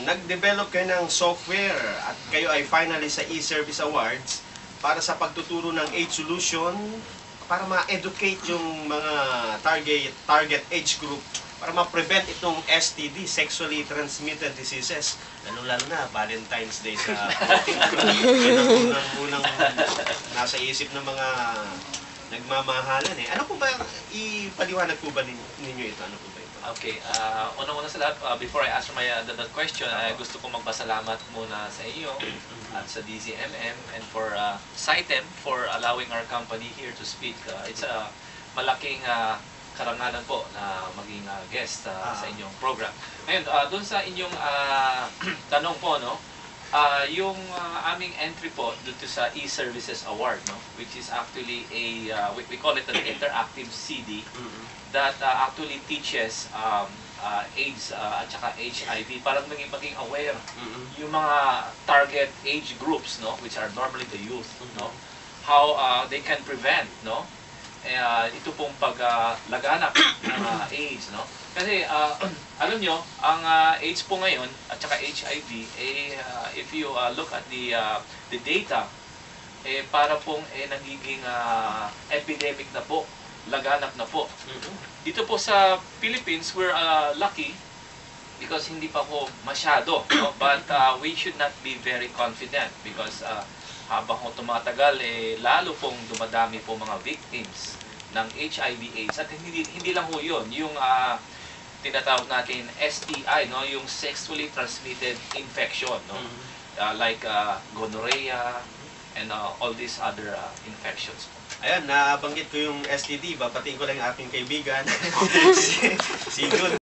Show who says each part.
Speaker 1: nag-develop kayo ng software at kayo ay finalist sa e-service awards para sa pagtuturo ng AIDS solution para ma-educate yung mga target age group para ma-prevent itong STD, sexually transmitted diseases. Lalo na Valentine's Day sa yun ang unang nasa isip ng mga nagmamahalan eh. Ano po ba, ipaliwanag po ba ninyo ito? Ano po ba ito?
Speaker 2: Okay, unang-una sa lahat, before I answer that question, gusto kong magpasalamat muna sa iyo at sa DZMM and for CITEM for allowing our company here to speak. It's a malaking karangalan po na maging guest sa inyong program. Ngayon, doon sa inyong tanong po, no, yung aming entry po dito sa e-services award, no, which is actually a we call it an interactive CD that actually teaches AIDS at saka HIV para maging aware yung mga target age groups, no, which are normally the youth, no, how they can prevent, no, ito pong paglaganap ng AIDS, no? Kasi alam nyo, ang AIDS po ngayon at saka HIV, if you look at the data, para pong nagiging epidemic na po, laganap na po. Dito po sa Philippines, we're lucky because hindi pa po masyado, no? But we should not be very confident because habang tumatagal, lalo pong dumadami po mga victims ng HIV/AIDS. At hindi lang po yun, yung tinatawag natin STI, no? Yung sexually transmitted infection, no? Like gonorrhea and all these other infections.
Speaker 1: Ayan, nabanggit ko yung STD, babatiin ko lang yung aking kaibigan, si Jun.